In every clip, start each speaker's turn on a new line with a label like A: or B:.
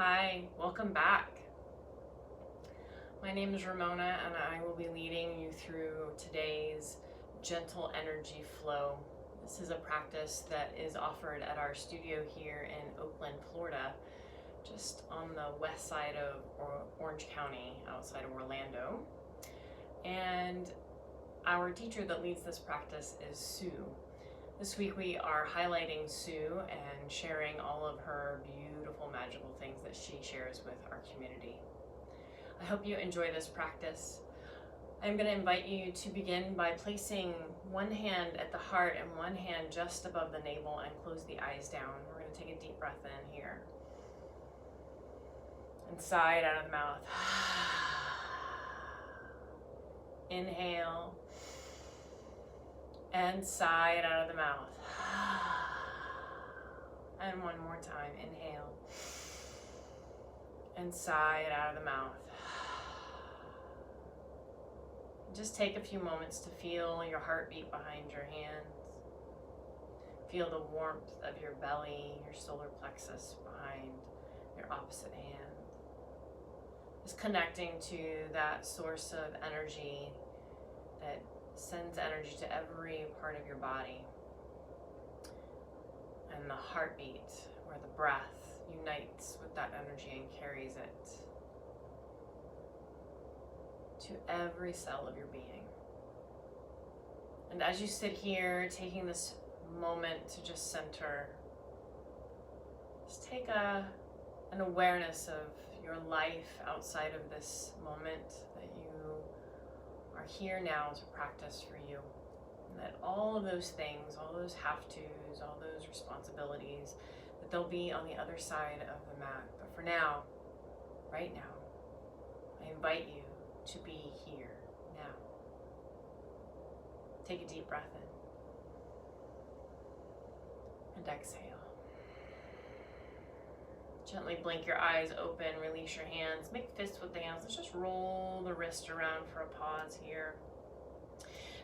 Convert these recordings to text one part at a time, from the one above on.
A: Hi, welcome back. My name is Ramona and I will be leading you through today's gentle energy flow. This is a practice that is offered at our studio here in Oakland, Florida, just on the west side of Orange County, outside of Orlando. And our teacher that leads this practice is Sue. This week we are highlighting Sue and sharing all of her beautiful, magical things that she shares with our community. I hope you enjoy this practice. I'm going to invite you to begin by placing one hand at the heart and one hand just above the navel and close the eyes down. We're going to take a deep breath in here. And sigh it out of the mouth. Inhale. And sigh it out of the mouth. And one more time. Inhale. And sigh it out of the mouth. Just take a few moments to feel your heartbeat behind your hands. Feel the warmth of your belly, your solar plexus behind your opposite hand. Just connecting to that source of energy that sends energy to every part of your body. And the heartbeat, where the breath unites with that energy and carries it to every cell of your being. And as you sit here, taking this moment to just center, just take an awareness of your life outside of this moment, that you are here now to practice for you. And that all of those things, all those have-tos, all those responsibilities, that they'll be on the other side of the mat. But for now, right now, I invite you to be here now. Take a deep breath in and exhale. Gently blink your eyes open, release your hands, make fists with the hands. Let's just roll the wrist around for a pause here.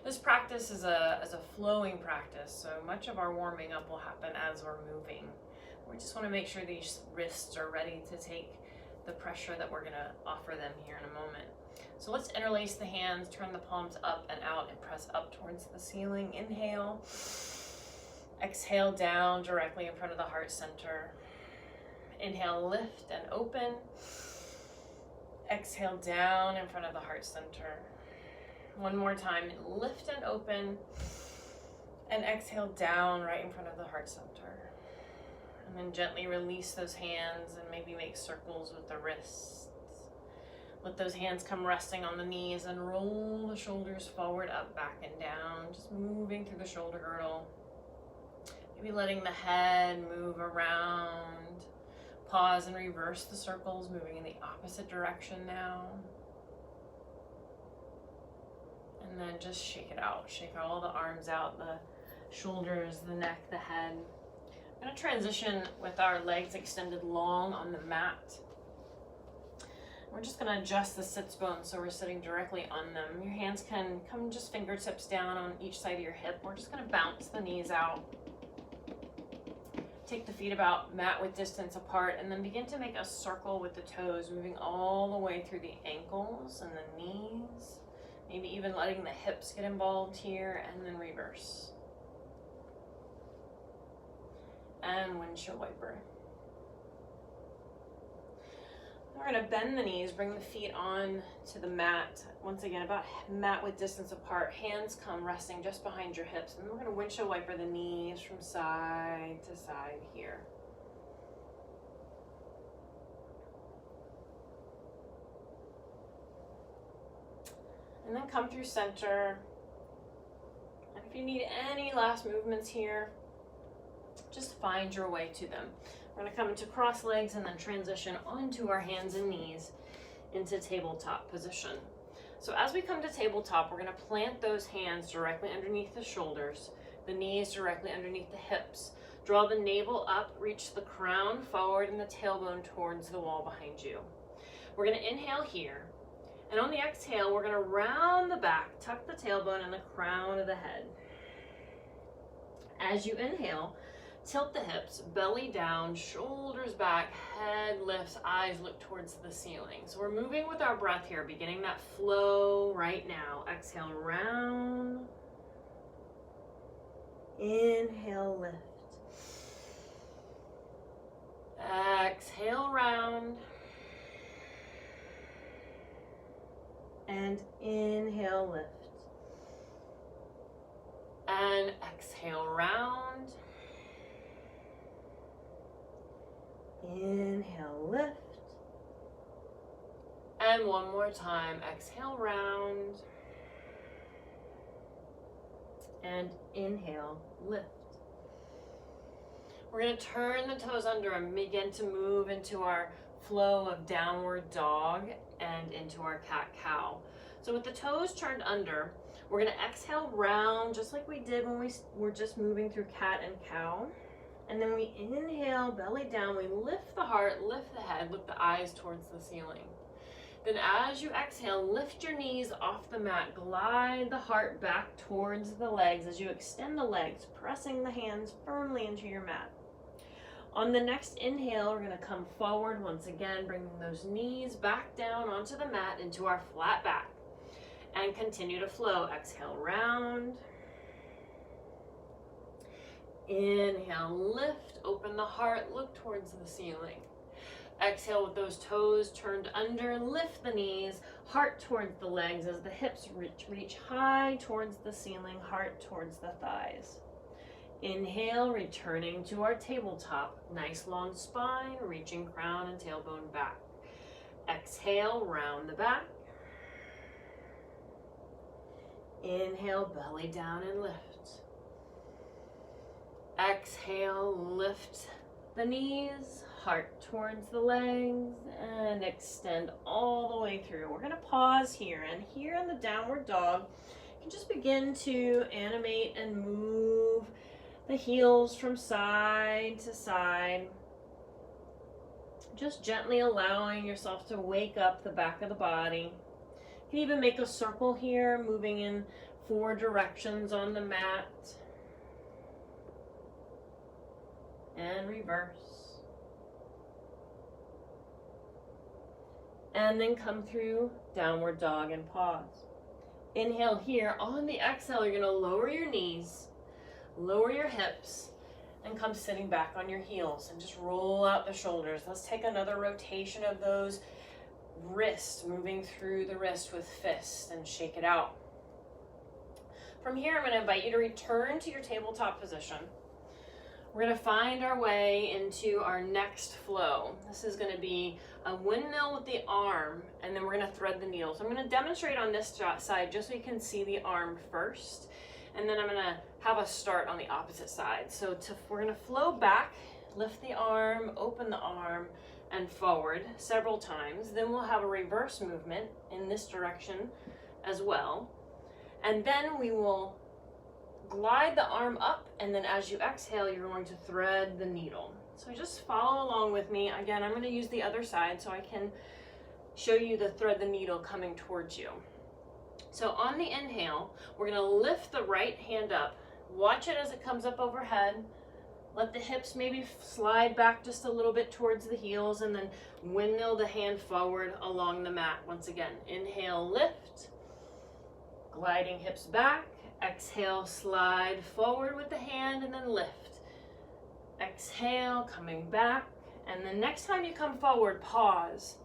A: This practice is a flowing practice, so much of our warming up will happen as we're moving. We just want to make sure these wrists are ready to take the pressure that we're going to offer them here in a moment. So let's interlace the hands, turn the palms up and out, and press up towards the ceiling. Inhale. Exhale down directly in front of the heart center. Inhale, lift and open. Exhale down in front of the heart center. One more time, lift and open. And exhale down right in front of the heart center. And then gently release those hands and maybe make circles with the wrists. Let those hands come resting on the knees and roll the shoulders forward, up, back, and down. Just moving through the shoulder girdle. Maybe letting the head move around. Pause and reverse the circles, moving in the opposite direction now. And then just shake it out. Shake all the arms out, the shoulders, the neck, the head. I'm going to transition with our legs extended long on the mat. We're just going to adjust the sits bones so we're sitting directly on them. Your hands can come just fingertips down on each side of your hip. We're just going to bounce the knees out. Take the feet about mat width distance apart, and then begin to make a circle with the toes, moving all the way through the ankles and the knees. Maybe even letting the hips get involved here, and then reverse. And windshield wiper. We're going to bend the knees, bring the feet on to the mat. Once again, about mat width distance apart. Hands come resting just behind your hips. And we're going to windshield wiper the knees from side to side here. And then come through center. And if you need any last movements here, just find your way to them. We're going to come into cross legs and then transition onto our hands and knees into tabletop position. So as we come to tabletop, we're going to plant those hands directly underneath the shoulders, the knees directly underneath the hips. Draw the navel up, reach the crown forward and the tailbone towards the wall behind you. We're going to inhale here. And on the exhale, we're going to round the back, tuck the tailbone and the crown of the head. As you inhale, Tilt the hips, belly down, shoulders back, head lifts, eyes look towards the ceiling. So we're moving with our breath here, beginning that flow right now. Exhale, round. Inhale, lift. Exhale, round. And inhale, lift. And exhale, round. Inhale, lift. And one more time. Exhale, round. And inhale, lift. We're going to turn the toes under and begin to move into our flow of downward dog and into our cat-cow. So with the toes turned under, we're going to exhale round just like we did when we were just moving through cat and cow. And then we inhale, belly down, we lift the heart, lift the head, look the eyes towards the ceiling. Then as you exhale, lift your knees off the mat, glide the heart back towards the legs as you extend the legs, pressing the hands firmly into your mat. On the next inhale, we're going to come forward once again, bringing those knees back down onto the mat into our flat back. And continue to flow. Exhale, round. Inhale, lift, open the heart, look towards the ceiling. Exhale with those toes turned under, lift the knees, heart towards the legs as the hips reach high towards the ceiling, heart towards the thighs. Inhale, returning to our tabletop. Nice long spine, reaching crown and tailbone back. Exhale, round the back. Inhale, belly down and lift. Exhale, lift the knees, heart towards the legs, and extend all the way through. We're going to pause here, and here in the downward dog, you can just begin to animate and move the heels from side to side. Just gently allowing yourself to wake up the back of the body. You can even make a circle here, moving in 4 directions on the mat. And reverse. And then come through downward dog and pause. Inhale here. On the exhale, you're going to lower your knees, lower your hips, and come sitting back on your heels and just roll out the shoulders. Let's take another rotation of those wrists, moving through the wrist with fists, and shake it out. From here, I'm going to invite you to return to your tabletop position. We're going to find our way into our next flow. This is going to be a windmill with the arm, and then we're going to thread the needle. So I'm going to demonstrate on this side just so you can see the arm first, and then I'm going to have us start on the opposite side. So we're going to flow back, lift the arm, open the arm, and forward several times. Then we'll have a reverse movement in this direction as well. And then we will glide the arm up, and then as you exhale, you're going to thread the needle. So just follow along with me. Again, I'm going to use the other side so I can show you the thread the needle coming towards you. So on the inhale, we're going to lift the right hand up. Watch it as it comes up overhead. Let the hips maybe slide back just a little bit towards the heels, and then windmill the hand forward along the mat. Once again, inhale, lift, gliding hips back. Exhale, slide forward with the hand and then lift. Exhale, coming back. And then next time you come forward, pause.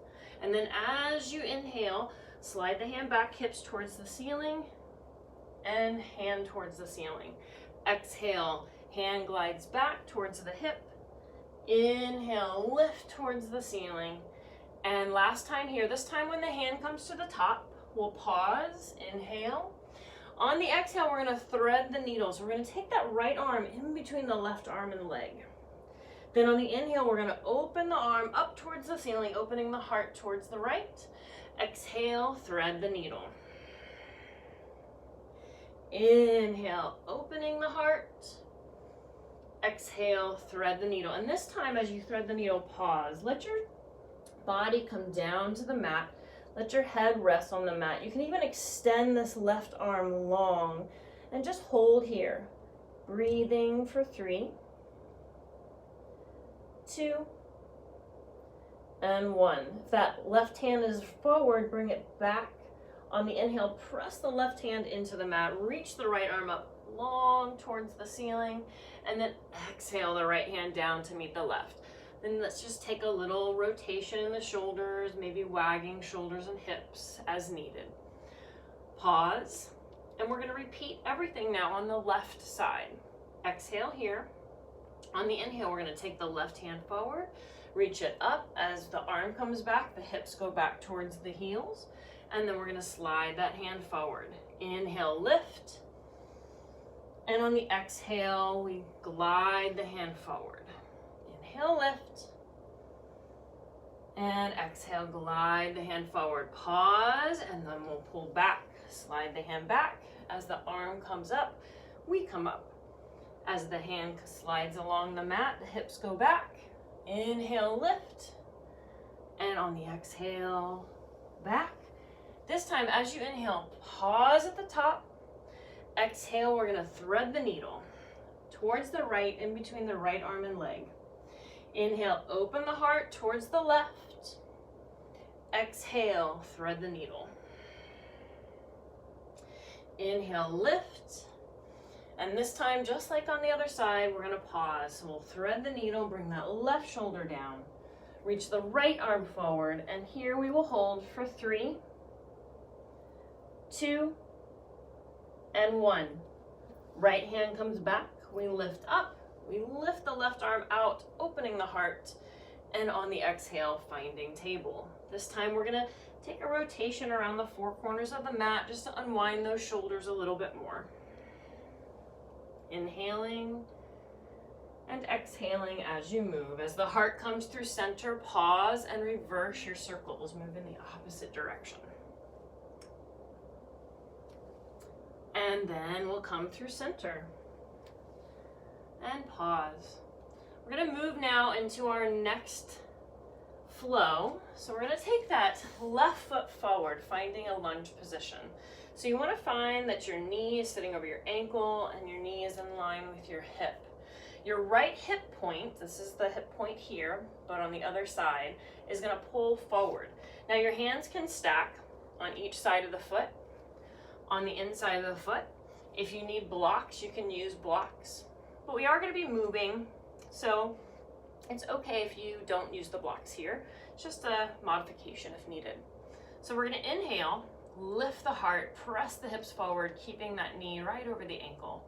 A: And then as you inhale, slide the hand back, hips towards the ceiling, and hand towards the ceiling. Exhale, hand glides back towards the hip. Inhale, lift towards the ceiling. And last time here, this time when the hand comes to the top, we'll pause, inhale. On the exhale, we're going to thread the needle. So we're going to take that right arm in between the left arm and leg. Then on the inhale, we're going to open the arm up towards the ceiling, opening the heart towards the right. Exhale, thread the needle. Inhale, opening the heart. Exhale, thread the needle. And this time, as you thread the needle, pause. Let your body come down to the mat. Let your head rest on the mat. You can even extend this left arm long and just hold here. Breathing for 3, 2, and 1. If that left hand is forward, bring it back. On the inhale, press the left hand into the mat, reach the right arm up long towards the ceiling, and then exhale the right hand down to meet the left. Then let's just take a little rotation in the shoulders, maybe wagging shoulders and hips as needed. Pause, and we're going to repeat everything now on the left side. Exhale here. On the inhale, we're going to take the left hand forward, reach it up as the arm comes back, the hips go back towards the heels, and then we're going to slide that hand forward. Inhale, lift, and on the exhale, we glide the hand forward. Inhale, lift, and exhale, glide the hand forward. Pause, and then we'll pull back, slide the hand back. As the arm comes up, we come up. As the hand slides along the mat, the hips go back. Inhale, lift, and on the exhale, back. This time, as you inhale, pause at the top. Exhale, we're gonna thread the needle towards the right, in between the right arm and leg. Inhale, open the heart towards the left. Exhale, thread the needle. Inhale, lift. And this time, just like on the other side, we're gonna pause. So we'll thread the needle, bring that left shoulder down, reach the right arm forward, and here we will hold for 3, 2, and 1. Right hand comes back, we lift up, we lift the left arm out, opening the heart, and on the exhale, finding table. This time we're gonna take a rotation around the 4 corners of the mat just to unwind those shoulders a little bit more. Inhaling and exhaling as you move. As the heart comes through center, pause and reverse your circles. Move in the opposite direction. And then we'll come through center and pause. We're going to move now into our next flow. So we're going to take that left foot forward, finding a lunge position. So you want to find that your knee is sitting over your ankle and your knee is in line with your hip. Your right hip point, this is the hip point here, but on the other side, is going to pull forward. Now your hands can stack on each side of the foot, on the inside of the foot. If you need blocks, you can use blocks. But we are going to be moving, so it's okay if you don't use the blocks here. It's just a modification if needed. So we're going to inhale, lift the heart, press the hips forward, keeping that knee right over the ankle.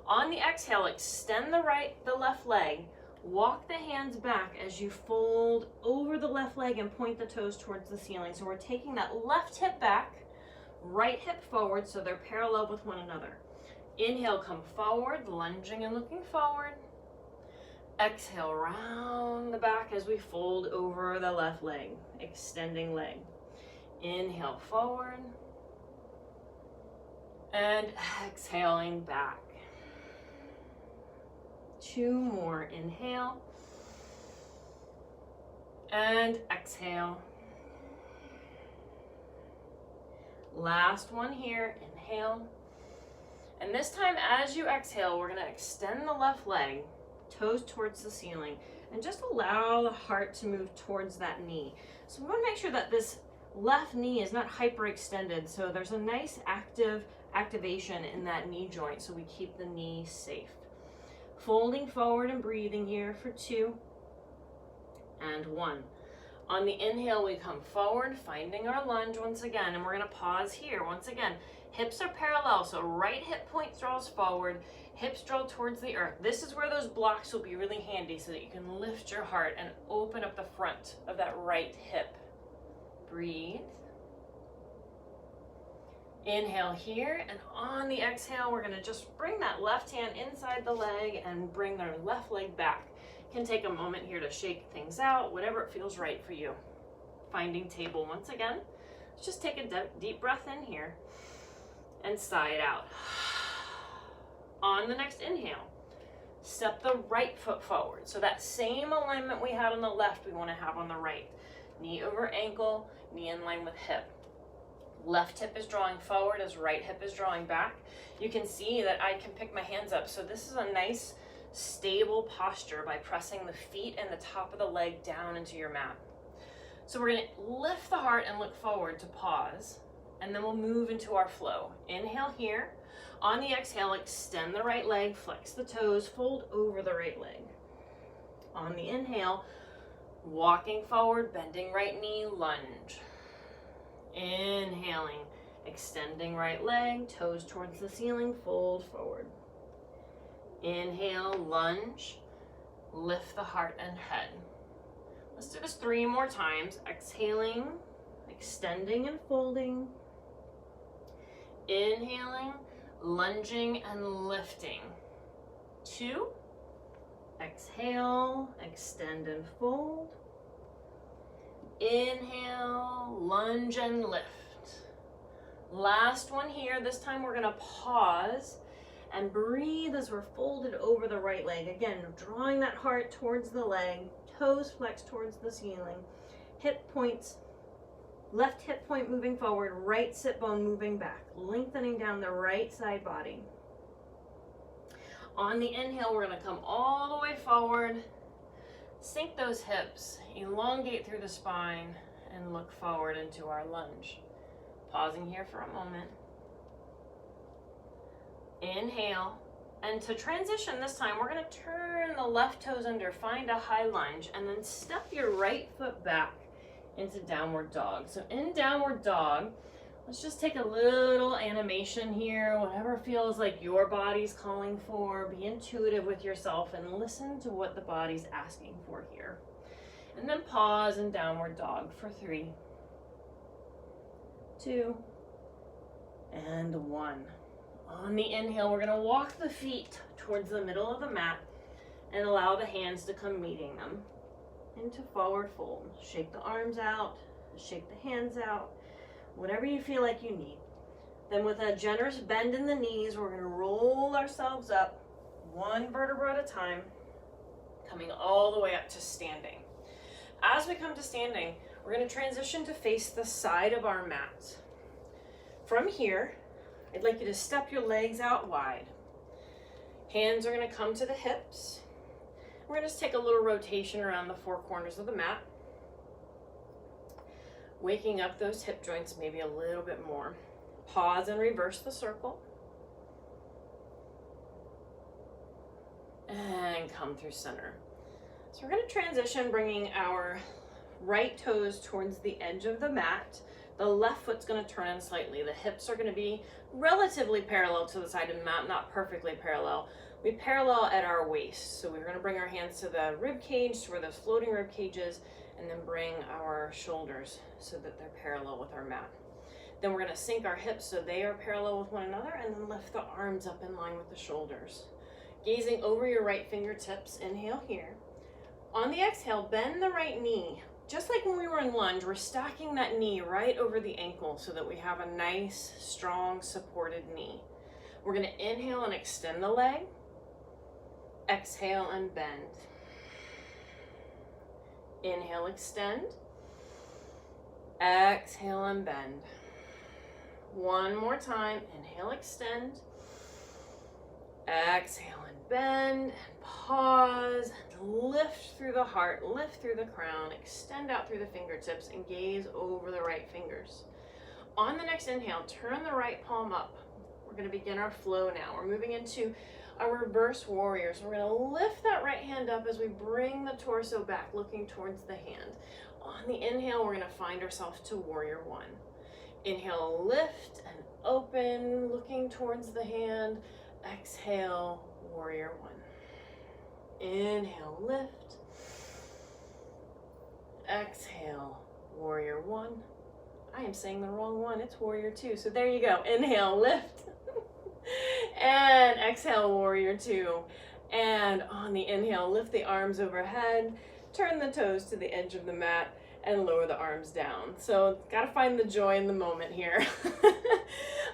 A: On the exhale, extend the left leg, walk the hands back as you fold over the left leg and point the toes towards the ceiling. So we're taking that left hip back, right hip forward, so they're parallel with one another. Inhale, come forward, lunging and looking forward. Exhale, round the back as we fold over the left leg, extending leg. Inhale, forward. And exhaling back. 2 more. Inhale. And exhale. Last one here. Inhale. And this time, as you exhale, we're going to extend the left leg, toes towards the ceiling, and just allow the heart to move towards that knee. So we want to make sure that this left knee is not hyperextended, so there's a nice activation in that knee joint, so we keep the knee safe. Folding forward and breathing here for 2 and 1. On the inhale, we come forward, finding our lunge once again, and we're going to pause here. Once again, hips are parallel, so right hip point draws forward, hips draw towards the earth. This is where those blocks will be really handy so that you can lift your heart and open up the front of that right hip. Breathe. Inhale here, and on the exhale, we're going to just bring that left hand inside the leg and bring the left leg back. You can take a moment here to shake things out, whatever it feels right for you. Finding table once again. Just take a deep breath in here and sigh it out. On the next inhale, step the right foot forward. So that same alignment we had on the left, we want to have on the right. Knee over ankle, knee in line with hip. Left hip is drawing forward as right hip is drawing back. You can see that I can pick my hands up. So this is a nice stable posture by pressing the feet and the top of the leg down into your mat. So we're going to lift the heart and look forward to pause, and then we'll move into our flow. Inhale here. On the exhale, extend the right leg, flex the toes, fold over the right leg. On the inhale, walking forward, bending right knee, lunge. Inhaling, extending right leg, toes towards the ceiling, fold forward. Inhale, lunge, lift the heart and head. Let's do this 3 more times. Exhaling, extending and folding. Inhaling, lunging and lifting. 2. Exhale, extend and fold. Inhale, lunge and lift. Last one here. This time we're going to pause and breathe as we're folded over the right leg. Again, drawing that heart towards the leg, toes flexed towards the ceiling, hip points, left hip point moving forward, right sit bone moving back, lengthening down the right side body. On the inhale, we're going to come all the way forward, sink those hips, elongate through the spine, and look forward into our lunge. Pausing here for a moment. Inhale, and to transition this time, we're going to turn the left toes under, find a high lunge, and then step your right foot back into downward dog. So in downward dog, let's just take a little animation here, whatever feels like your body's calling for. Be intuitive with yourself and listen to what the body's asking for here. And then pause in downward dog for 3, 2, and 1. On the inhale, we're going to walk the feet towards the middle of the mat and allow the hands to come meeting them into forward fold. Shake the arms out, shake the hands out, whatever you feel like you need. Then with a generous bend in the knees, we're going to roll ourselves up 1 vertebra at a time, coming all the way up to standing. As we come to standing, we're going to transition to face the side of our mat. From here, I'd like you to step your legs out wide. Hands are going to come to the hips. We're going to just take a little rotation around the 4 corners of the mat, waking up those hip joints maybe a little bit more. Pause and reverse the circle. And come through center. So we're going to transition, bringing our right toes towards the edge of the mat. The left foot's going to turn in slightly. The hips are going to be relatively parallel to the side of the mat, not perfectly parallel. We parallel at our waist. So we're going to bring our hands to the rib cage, to where those floating rib cages, and then bring our shoulders so that they're parallel with our mat. Then we're going to sink our hips so they are parallel with one another, and then lift the arms up in line with the shoulders. Gazing over your right fingertips, inhale here. On the exhale, bend the right knee. Just like when we were in lunge, we're stacking that knee right over the ankle so that we have a nice, strong, supported knee. We're going to inhale and extend the leg. Exhale and bend. Inhale, extend. Exhale and bend. 1 more time. Inhale, extend. Exhale and bend. And pause. Lift through the heart, lift through the crown, extend out through the fingertips, and gaze over the right fingers. On the next inhale, turn the right palm up. We're going to begin our flow now. We're moving into our reverse warrior. So we're going to lift that right hand up as we bring the torso back, looking towards the hand. On the inhale, we're going to find ourselves to warrior 1. Inhale, lift and open, looking towards the hand. Exhale, warrior 1. Inhale, lift. Exhale, warrior 1. I am saying the wrong one. It's warrior 2. So there you go. Inhale, lift. And exhale, warrior 2. And on the inhale, lift the arms overhead, turn the toes to the edge of the mat, and lower the arms down. So gotta find the joy in the moment here.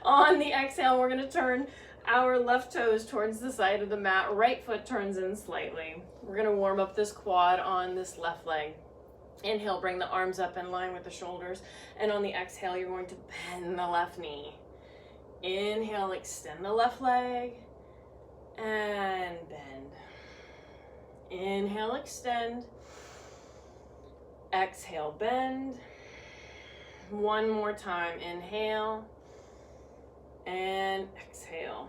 A: On the exhale, we're gonna turn our left toes towards the side of the mat. Right foot turns in slightly. We're going to warm up this quad on this left leg. Inhale, bring the arms up in line with the shoulders. And on the exhale, you're going to bend the left knee. Inhale, extend the left leg. And bend. Inhale, extend. Exhale, bend. One more time. Inhale and exhale.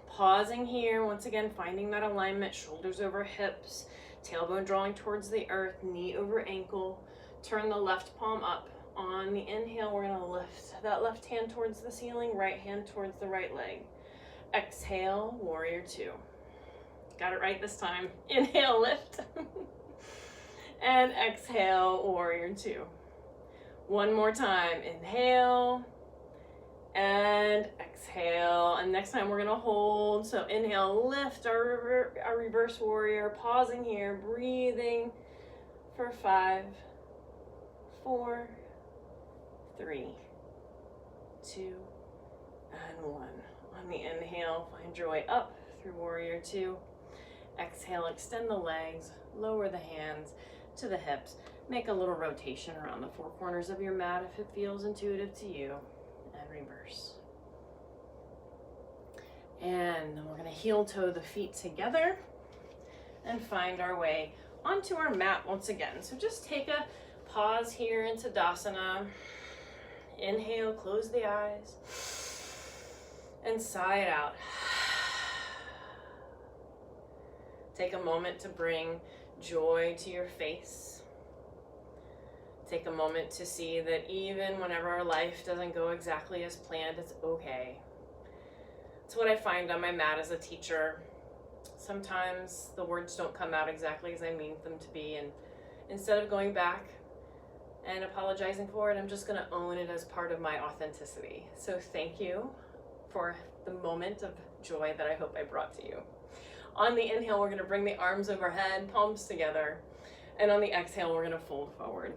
A: Pausing here, once again, finding that alignment, shoulders over hips, tailbone drawing towards the earth, knee over ankle. Turn the left palm up. On the inhale, we're gonna lift that left hand towards the ceiling, right hand towards the right leg. Exhale, warrior two. Got it right this time. Inhale, lift. And exhale, warrior two. One more time. Inhale and exhale. And next time we're gonna hold. So inhale, lift our reverse warrior. Pausing here, breathing for 5, 4, 3, 2, and 1. On the inhale, find your way up through warrior two. Exhale, extend the legs, lower the hands to the hips. Make a little rotation around the four corners of your mat if it feels intuitive to you, and reverse. And then we're gonna heel toe the feet together and find our way onto our mat once again. So just take a pause here into Tadasana. Inhale, close the eyes, and sigh it out. Take a moment to bring joy to your face. Take a moment to see that even whenever our life doesn't go exactly as planned, it's okay. It's what I find on my mat as a teacher. Sometimes the words don't come out exactly as I mean them to be, and instead of going back and apologizing for it, I'm just gonna own it as part of my authenticity. So thank you for the moment of joy that I hope I brought to you. On the inhale, we're gonna bring the arms overhead, palms together. And on the exhale, we're gonna fold forward.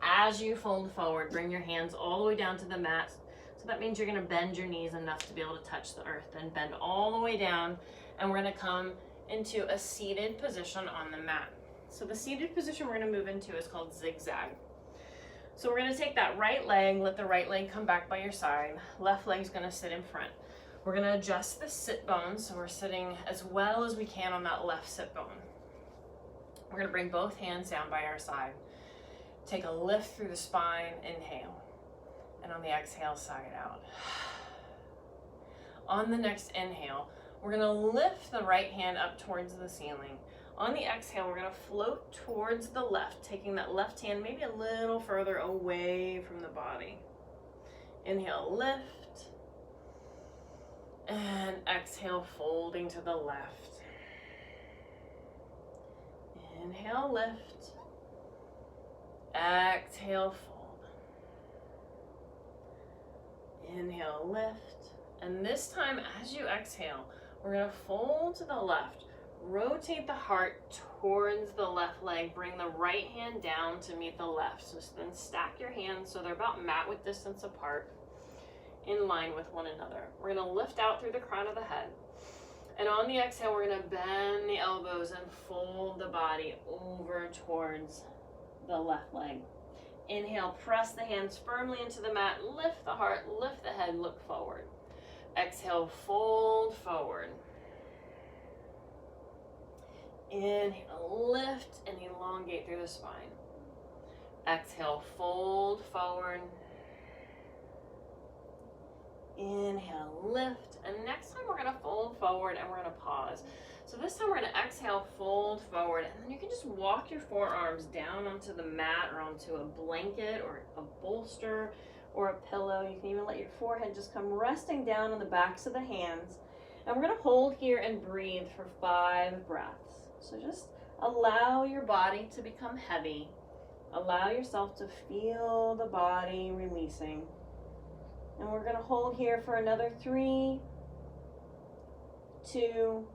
A: As you fold forward, bring your hands all the way down to the mat. So that means you're gonna bend your knees enough to be able to touch the earth. Then bend all the way down, and we're gonna come into a seated position on the mat. So the seated position we're gonna move into is called zigzag. So we're gonna take that right leg, let the right leg come back by your side. Left leg's gonna sit in front. We're gonna adjust the sit bones, so we're sitting as well as we can on that left sit bone. We're gonna bring both hands down by our side. Take a lift through the spine, inhale. And on the exhale, sigh it out. On the next inhale, we're gonna lift the right hand up towards the ceiling. On the exhale, we're gonna float towards the left, taking that left hand maybe a little further away from the body. Inhale, lift. And exhale, folding to the left. Inhale, lift. Exhale, fold. Inhale, lift. And this time, as you exhale, we're gonna fold to the left. Rotate the heart towards the left leg. Bring the right hand down to meet the left. So then stack your hands so they're about mat width distance apart, in line with one another. We're gonna lift out through the crown of the head. And on the exhale, we're gonna bend the elbows and fold the body over towards the left leg. Inhale, press the hands firmly into the mat, lift the heart, lift the head, look forward. Exhale, fold forward. Inhale, lift and elongate through the spine. Exhale, fold forward. Inhale, lift, and next time we're gonna fold forward and we're gonna pause. So this time we're gonna exhale, fold forward, and then you can just walk your forearms down onto the mat or onto a blanket or a bolster or a pillow. You can even let your forehead just come resting down on the backs of the hands. And we're gonna hold here and breathe for 5 breaths. So just allow your body to become heavy. Allow yourself to feel the body releasing. And we're gonna hold here for another 3, 2,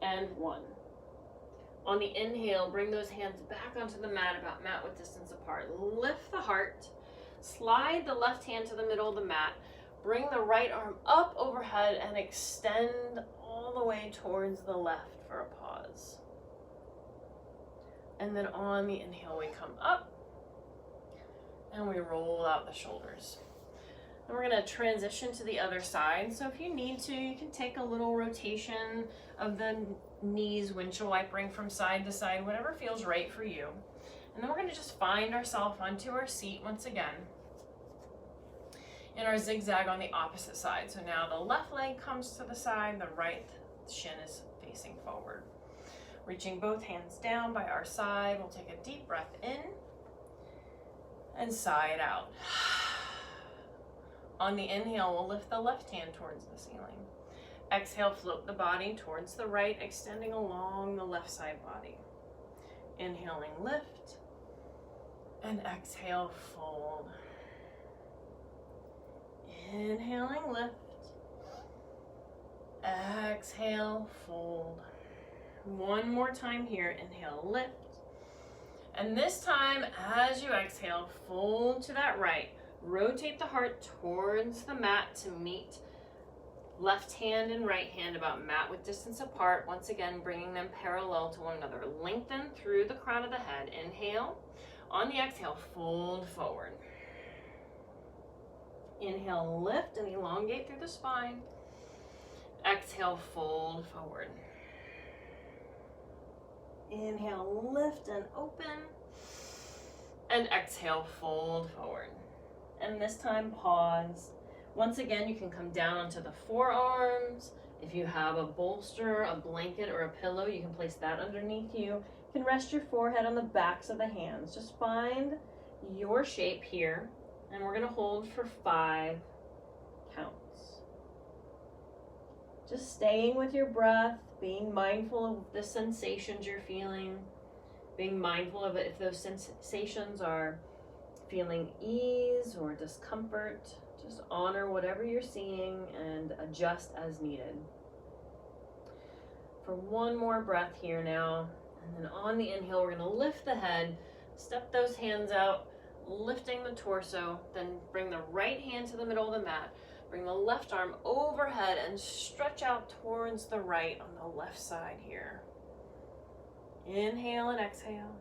A: and 1. On the inhale, bring those hands back onto the mat about mat width distance apart. Lift the heart. Slide the left hand to the middle of the mat. Bring the right arm up overhead and extend all the way towards the left for a pause. And then on the inhale, we come up and we roll out the shoulders. Then we're going to transition to the other side. So if you need to, you can take a little rotation of the knees, windshield wipering from side to side, whatever feels right for you. And then we're going to just find ourselves onto our seat once again in our zigzag on the opposite side. So now the left leg comes to the side, the right shin is facing forward. Reaching both hands down by our side, we'll take a deep breath in and sigh it out. On the inhale, we'll lift the left hand towards the ceiling. Exhale, float the body towards the right, extending along the left side body. Inhaling, lift, and exhale, fold. Inhaling, lift. Exhale, fold. One more time here. Inhale, lift. And this time, as you exhale, fold to that right. Rotate the heart towards the mat to meet left hand and right hand about mat width distance apart. Once again, bringing them parallel to one another. Lengthen through the crown of the head. Inhale. On the exhale, fold forward. Inhale, lift and elongate through the spine. Exhale, fold forward. Inhale, lift and open. And exhale, fold forward. And this time, pause. Once again, you can come down onto the forearms. If you have a bolster, a blanket, or a pillow, you can place that underneath you. You can rest your forehead on the backs of the hands. Just find your shape here. And we're going to hold for 5 counts. Just staying with your breath, being mindful of the sensations you're feeling, being mindful of it if those sensations are feeling ease or discomfort. Just honor whatever you're seeing and adjust as needed. For one more breath here now, and then on the inhale, we're going to lift the head, step those hands out, lifting the torso, then bring the right hand to the middle of the mat, bring the left arm overhead and stretch out towards the right on the left side here. Inhale and exhale.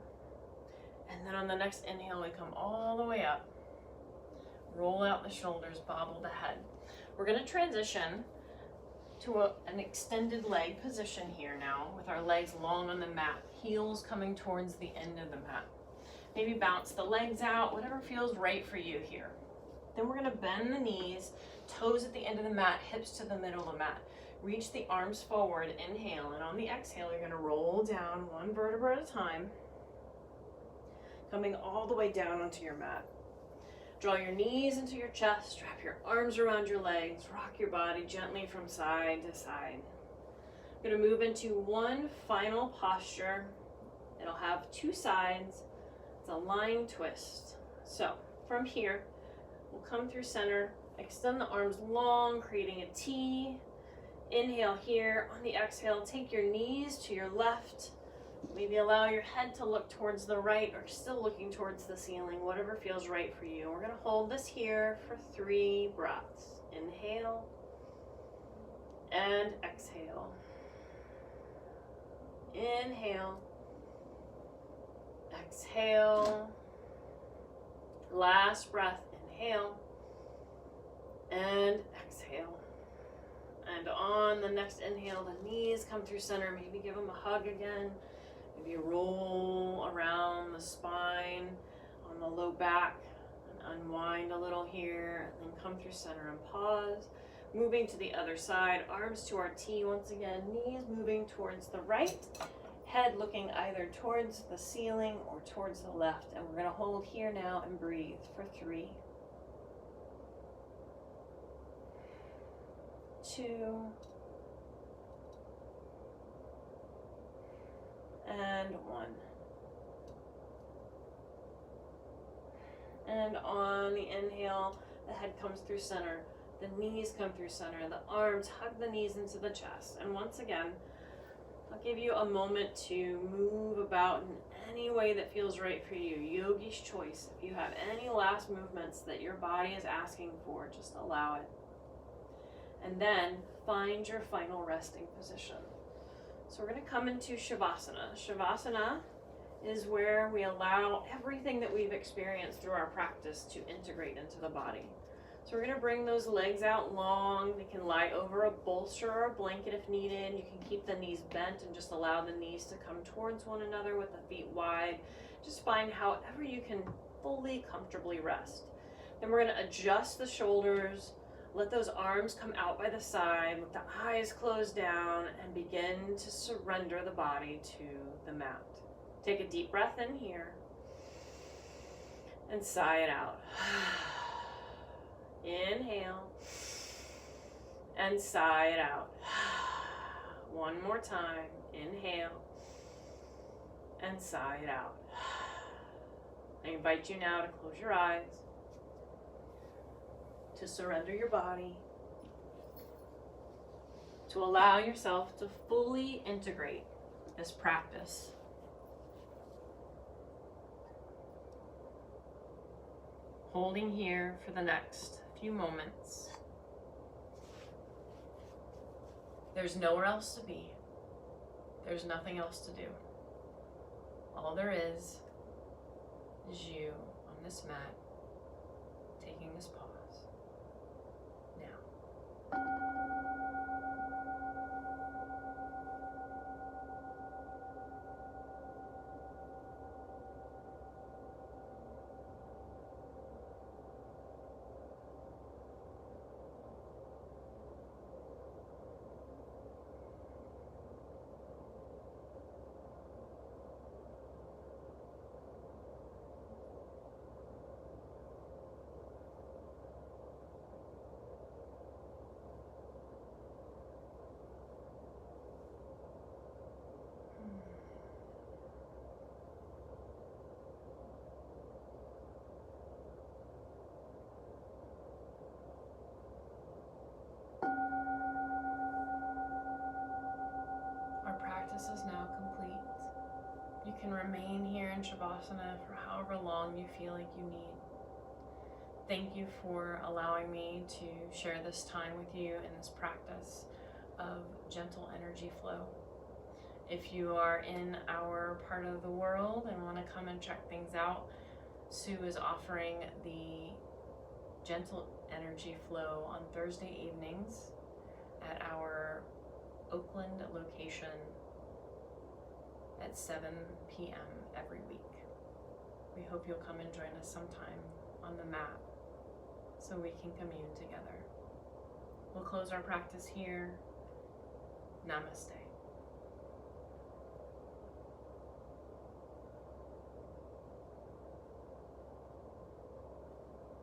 A: And then on the next inhale, we come all the way up. Roll out the shoulders, bobble the head. We're going to transition to an extended leg position here now with our legs long on the mat, heels coming towards the end of the mat. Maybe bounce the legs out, whatever feels right for you here. Then we're going to bend the knees, toes at the end of the mat, hips to the middle of the mat. Reach the arms forward, inhale, and on the exhale, you're going to roll down one vertebra at a time, coming all the way down onto your mat. Draw your knees into your chest, wrap your arms around your legs, rock your body gently from side to side. I'm going to move into one final posture. It'll have 2 sides. It's a lying twist. So from here, we'll come through center, extend the arms long, creating a T. Inhale here. On the exhale, take your knees to your left. Maybe allow your head to look towards the right or still looking towards the ceiling, whatever feels right for you. We're going to hold this here for 3 breaths. Inhale and exhale. Inhale. Exhale. Last breath. Inhale and exhale. And on the next inhale, the knees come through center. Maybe give them a hug again. Maybe roll around the spine on the low back and unwind a little here. And then come through center and pause. Moving to the other side, arms to our T once again. Knees moving towards the right. Head looking either towards the ceiling or towards the left. And we're going to hold here now and breathe for 3, 2, and 1. And on the inhale, the head comes through center. The knees come through center. The arms hug the knees into the chest. And once again, I'll give you a moment to move about in any way that feels right for you. Yogi's choice. If you have any last movements that your body is asking for, just allow it. And then find your final resting position. So we're going to come into Shavasana. Shavasana is where we allow everything that we've experienced through our practice to integrate into the body. So we're gonna bring those legs out long. They can lie over a bolster or a blanket if needed. You can keep the knees bent and just allow the knees to come towards one another with the feet wide. Just find however you can fully comfortably rest. Then we're gonna adjust the shoulders, let those arms come out by the side, let the eyes close down, and begin to surrender the body to the mat. Take a deep breath in here and sigh it out. Inhale and sigh it out. One more time. Inhale and sigh it out. I invite you now to close your eyes, to surrender your body, to allow yourself to fully integrate this practice. Holding here for the next few moments. There's nowhere else to be. There's nothing else to do. All there is you on this mat, taking this pause. Now. Practice is now complete. You can remain here in Shavasana for however long you feel like you need. Thank you for allowing me to share this time with you in this practice of gentle energy flow. If you are in our part of the world and want to come and check things out, Sue is offering the gentle energy flow on Thursday evenings at our Oakland location at 7 p.m. every week. We hope you'll come and join us sometime on the mat so we can commune together. We'll close our practice here. Namaste.